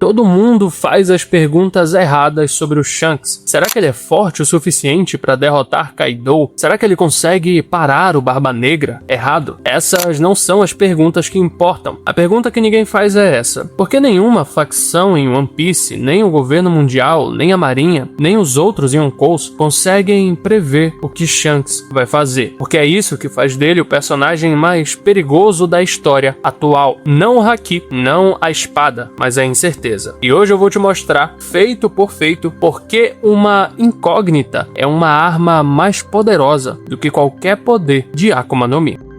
Todo mundo faz as perguntas erradas sobre o Shanks. Será que ele é forte o suficiente para derrotar Kaido? Será que ele consegue parar o Barba Negra? Errado. Essas não são as perguntas que importam. A pergunta que ninguém faz é essa: por que nenhuma facção em One Piece, nem o governo mundial, nem a marinha, nem os outros Yonkous conseguem prever o que Shanks vai fazer? Porque é isso que faz dele o personagem mais perigoso da história atual. Não o Haki, não a espada, mas a incerteza. E hoje eu vou te mostrar, feito por feito, porque uma incógnita é uma arma mais poderosa do que qualquer poder de Akuma no Mi.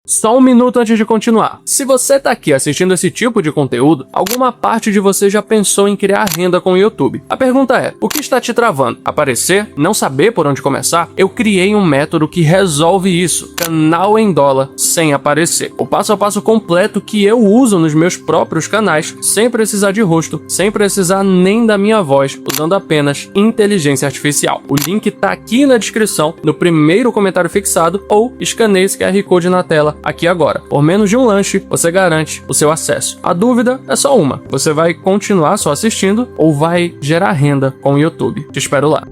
Só um minuto antes de continuar. Se você tá aqui assistindo esse tipo de conteúdo, alguma parte de você já pensou em criar renda com o YouTube. A pergunta é: o que está te travando? Aparecer? Não saber por onde começar? Eu criei um método que resolve isso. Canal em dólar sem aparecer. O passo a passo completo que eu uso nos meus próprios canais, sem precisar de rosto, sem precisar nem da minha voz, usando apenas inteligência artificial. O link tá aqui na descrição, no primeiro comentário fixado, ou escaneie esse QR Code na tela aqui agora. Por menos de um lanche, você garante o seu acesso. A dúvida é só uma: você vai continuar só assistindo ou vai gerar renda com o YouTube? Te espero lá.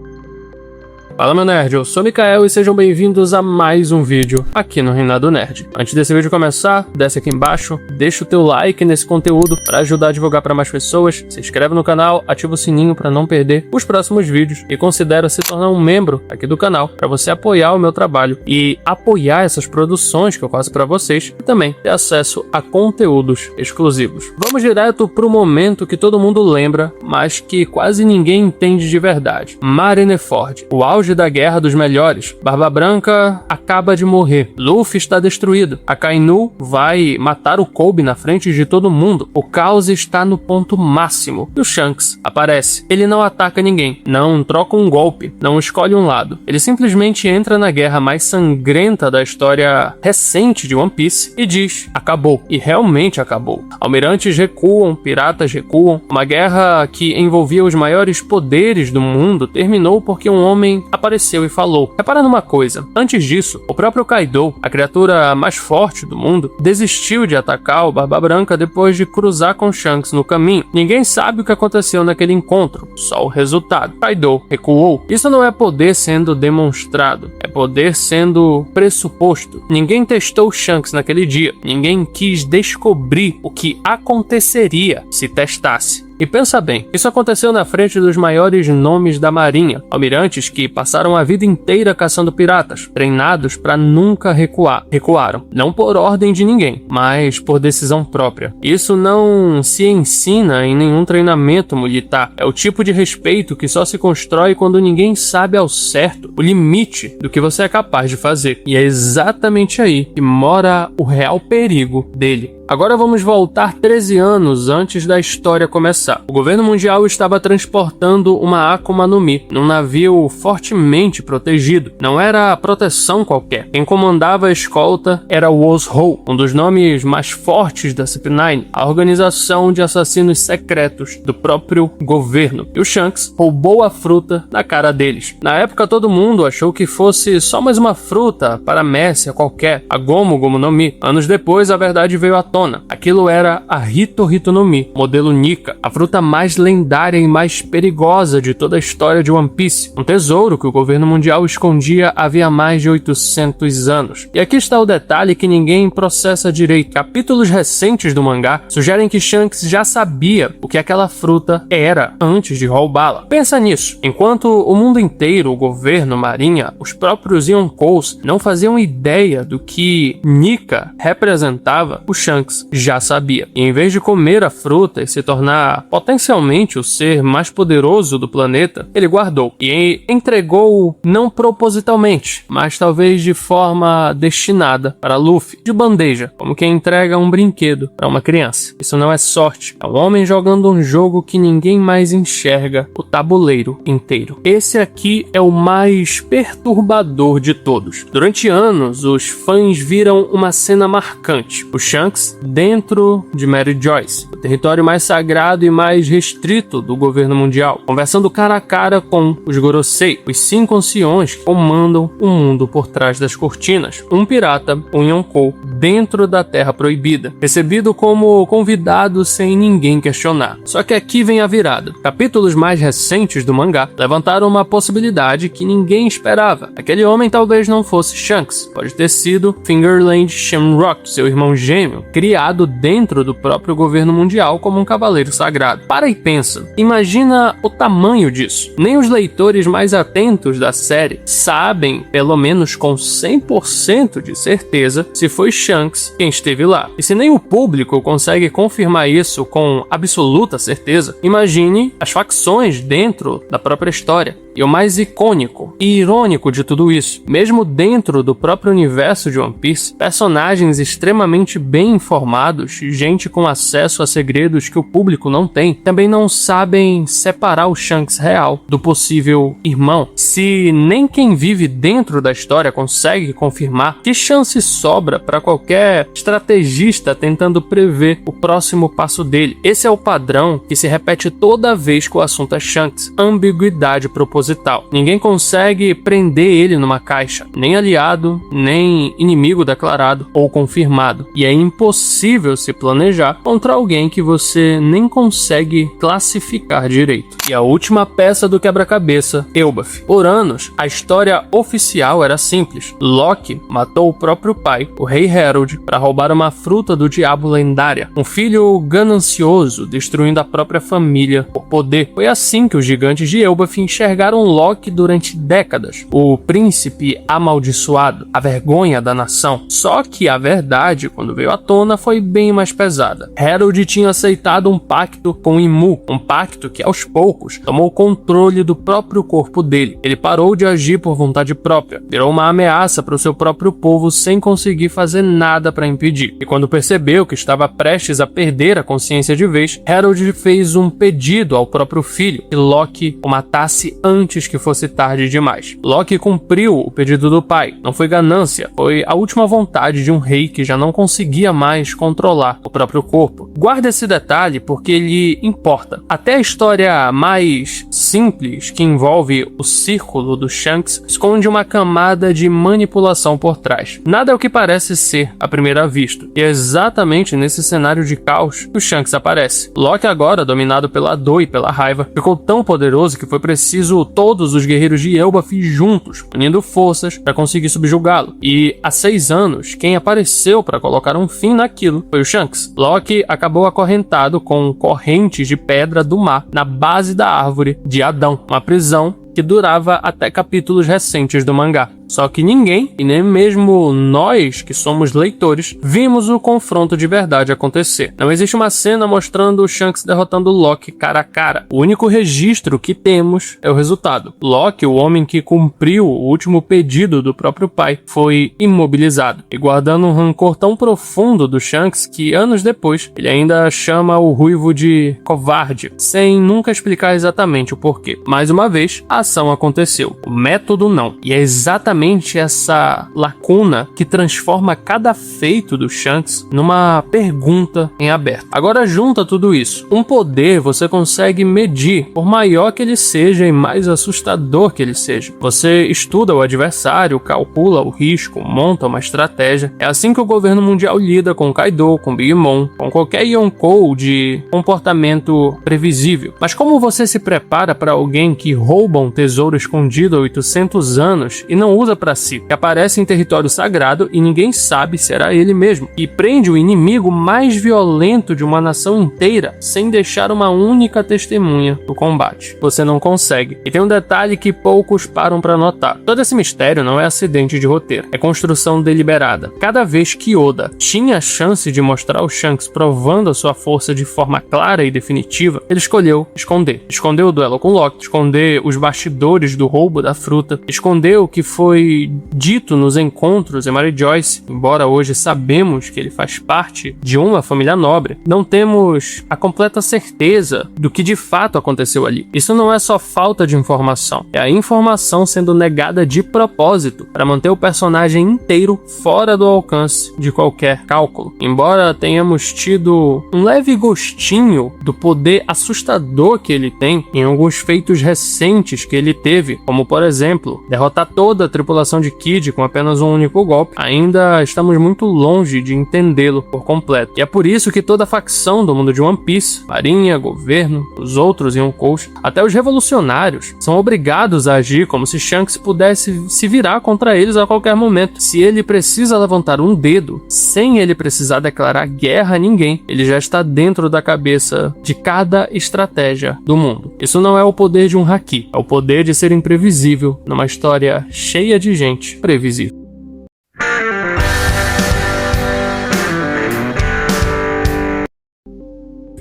Fala, meu nerd, eu sou o Mikael e sejam bem-vindos a mais um vídeo aqui no Reinado Nerd. Antes desse vídeo começar, desce aqui embaixo, deixa o teu like nesse conteúdo para ajudar a divulgar para mais pessoas, se inscreve no canal, ativa o sininho para não perder os próximos vídeos e considera se tornar um membro aqui do canal para você apoiar o meu trabalho e apoiar essas produções que eu faço para vocês e também ter acesso a conteúdos exclusivos. Vamos direto pro momento que todo mundo lembra, mas que quase ninguém entende de verdade. Marineford, o auge da Guerra dos Melhores. Barba Branca acaba de morrer. Luffy está destruído. Akainu vai matar o Kobe na frente de todo mundo. O caos está no ponto máximo. E o Shanks aparece. Ele não ataca ninguém, não troca um golpe, não escolhe um lado. Ele simplesmente entra na guerra mais sangrenta da história recente de One Piece e diz: acabou. E realmente acabou. Almirantes recuam, piratas recuam. Uma guerra que envolvia os maiores poderes do mundo terminou porque um homem apareceu e falou. Repara numa coisa: antes disso, o próprio Kaido, a criatura mais forte do mundo, desistiu de atacar o Barba Branca depois de cruzar com Shanks no caminho. Ninguém sabe o que aconteceu naquele encontro, só o resultado. Kaido recuou. Isso não é poder sendo demonstrado, é poder sendo pressuposto. Ninguém testou Shanks naquele dia, ninguém quis descobrir o que aconteceria se testasse. E pensa bem, isso aconteceu na frente dos maiores nomes da marinha, almirantes que passaram a vida inteira caçando piratas, treinados para nunca recuar. Recuaram, não por ordem de ninguém, mas por decisão própria. Isso não se ensina em nenhum treinamento militar. É o tipo de respeito que só se constrói quando ninguém sabe ao certo o limite do que você é capaz de fazer. E é exatamente aí que mora o real perigo dele. Agora vamos voltar 13 anos antes da história começar. O governo mundial estava transportando uma Akuma no Mi num navio fortemente protegido. Não era proteção qualquer. Quem comandava a escolta era o Woz-Hou, um dos nomes mais fortes da CP9, a organização de assassinos secretos do próprio governo. E o Shanks roubou a fruta da cara deles. Na época todo mundo achou que fosse só mais uma fruta para Mércia qualquer, a Gomu Gomu no Mi. Anos depois a verdade veio à tona. Aquilo era a Hito Hito no Mi, modelo Nika, a fruta mais lendária e mais perigosa de toda a história de One Piece, um tesouro que o governo mundial escondia havia mais de 800 anos. E aqui está o detalhe que ninguém processa direito. Capítulos recentes do mangá sugerem que Shanks já sabia o que aquela fruta era antes de roubá-la. Pensa nisso. Enquanto o mundo inteiro, o governo, marinha, os próprios Yonkous não faziam ideia do que Nika representava, o Shanks já sabia. E em vez de comer a fruta e se tornar potencialmente o ser mais poderoso do planeta, ele guardou e entregou não propositalmente, mas talvez de forma destinada para Luffy, de bandeja, como quem entrega um brinquedo para uma criança. Isso não é sorte, é um homem jogando um jogo que ninguém mais enxerga o tabuleiro inteiro. Esse aqui é o mais perturbador de todos. Durante anos, os fãs viram uma cena marcante: o Shanks Shanks dentro de Mary Joyce, o território mais sagrado e mais restrito do governo mundial, conversando cara a cara com os Gorosei, os 5 anciões que comandam o mundo por trás das cortinas. Um pirata, um Yonkou, dentro da Terra Proibida, recebido como convidado sem ninguém questionar. Só que aqui vem a virada. Capítulos mais recentes do mangá levantaram uma possibilidade que ninguém esperava. Aquele homem talvez não fosse Shanks, pode ter sido Fingerland Shamrock, seu irmão gêmeo, criado dentro do próprio governo mundial como um cavaleiro sagrado. Para e pensa, imagina o tamanho disso. Nem os leitores mais atentos da série sabem, pelo menos com 100% de certeza, se foi Shanks quem esteve lá. E se nem o público consegue confirmar isso com absoluta certeza, imagine as facções dentro da própria história. E o mais icônico e irônico de tudo isso, mesmo dentro do próprio universo de One Piece, personagens extremamente bem informados, gente com acesso a segredos que o público não tem, também não sabem separar o Shanks real do possível irmão. Se nem quem vive dentro da história consegue confirmar, que chance sobra para qualquer estrategista tentando prever o próximo passo dele? Esse é o padrão que se repete toda vez que o assunto é Shanks: ambiguidade proposital. Ninguém consegue prender ele numa caixa, nem aliado, nem inimigo declarado ou confirmado. E é impossível se planejar contra alguém que você nem consegue classificar direito. E a última peça do quebra-cabeça, Elbaf. Por anos, a história oficial era simples. Loki matou o próprio pai, o rei Harold, para roubar uma fruta do diabo lendária. Um filho ganancioso, destruindo a própria família por poder. Foi assim que os gigantes de Elbaf enxergaram Loki durante décadas, o príncipe amaldiçoado, a vergonha da nação. Só que a verdade, quando veio à tona, foi bem mais pesada. Harold tinha aceitado um pacto com Imu, um pacto que aos poucos tomou controle do próprio corpo dele. Ele parou de agir por vontade própria, virou uma ameaça para o seu próprio povo sem conseguir fazer nada para impedir. E quando percebeu que estava prestes a perder a consciência de vez, Harold fez um pedido ao próprio filho, que Loki o matasse antes que fosse tarde demais. Loki cumpriu o pedido do pai. Não foi ganância, foi a última vontade de um rei que já não conseguia mais controlar o próprio corpo. Guarda esse detalhe porque ele importa. Até a história mais simples, que envolve o círculo do Shanks, esconde uma camada de manipulação por trás. Nada é o que parece ser à primeira vista. E é exatamente nesse cenário de caos que o Shanks aparece. Loki, agora dominado pela dor e pela raiva, ficou tão poderoso que foi preciso todos os guerreiros de Elbaf juntos, unindo forças para conseguir subjugá-lo. E há 6 anos, quem apareceu para colocar um fim naquilo foi o Shanks. Loki acabou acorrentado com correntes de pedra do mar na base da árvore de Adão, uma prisão que durava até capítulos recentes do mangá. Só que ninguém, e nem mesmo nós que somos leitores, vimos o confronto de verdade acontecer. Não existe uma cena mostrando o Shanks derrotando Loki cara a cara. O único registro que temos é o resultado. Loki, o homem que cumpriu o último pedido do próprio pai, foi imobilizado, e guardando um rancor tão profundo do Shanks que anos depois ele ainda chama o Ruivo de covarde, sem nunca explicar exatamente o porquê. Mais uma vez, a ação aconteceu, o método não, e é exatamente essa lacuna que transforma cada feito do Shanks numa pergunta em aberto. Agora junta tudo isso. Um poder você consegue medir, por maior que ele seja e mais assustador que ele seja. Você estuda o adversário, calcula o risco, monta uma estratégia. É assim que o governo mundial lida com Kaido, com Big Mom, com qualquer Yonkou de comportamento previsível. Mas como você se prepara para alguém que rouba um tesouro escondido há 800 anos e não usa para si, que aparece em território sagrado e ninguém sabe se era ele mesmo, e prende o inimigo mais violento de uma nação inteira sem deixar uma única testemunha do combate? Você não consegue. E tem um detalhe que poucos param para notar. Todo esse mistério não é acidente de roteiro, é construção deliberada. Cada vez que Oda tinha a chance de mostrar o Shanks provando a sua força de forma clara e definitiva, ele escolheu esconder. Escondeu o duelo com Loki, esconder os bastidores do roubo da fruta, escondeu o que foi foi dito nos encontros Mary Joyce, embora hoje sabemos que ele faz parte de uma família nobre, não temos a completa certeza do que de fato aconteceu ali. Isso não é só falta de informação, é a informação sendo negada de propósito para manter o personagem inteiro fora do alcance de qualquer cálculo. Embora tenhamos tido um leve gostinho do poder assustador que ele tem em alguns feitos recentes que ele teve, como por exemplo, derrotar toda a tripulação de Kid com apenas um único golpe, ainda estamos muito longe de entendê-lo por completo. E é por isso que toda a facção do mundo de One Piece, marinha, governo, os outros Yonkous, até os revolucionários, são obrigados a agir como se Shanks pudesse se virar contra eles a qualquer momento. Se ele precisa levantar um dedo, sem ele precisar declarar guerra a ninguém, ele já está dentro da cabeça de cada estratégia do mundo. Isso não é o poder de um haki, é o poder de ser imprevisível numa história cheia de gente previsível.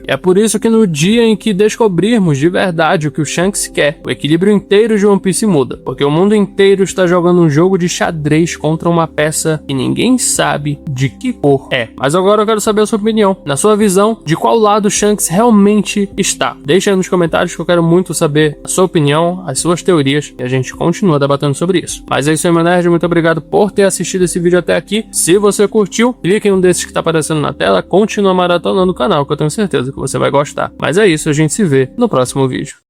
É por isso que no dia em que descobrirmos de verdade o que o Shanks quer, o equilíbrio inteiro de One Piece muda, porque o mundo inteiro está jogando um jogo de xadrez contra uma peça que ninguém sabe de que cor é. Mas agora eu quero saber a sua opinião. Na sua visão, de qual lado o Shanks realmente está? Deixa aí nos comentários que eu quero muito saber a sua opinião, as suas teorias, e a gente continua debatendo sobre isso. Mas é isso aí, meu nerd, muito obrigado por ter assistido esse vídeo até aqui. Se você curtiu, clique em um desses que está aparecendo na tela, continua maratonando o canal, que eu tenho certeza que você vai gostar. Mas é isso, a gente se vê no próximo vídeo.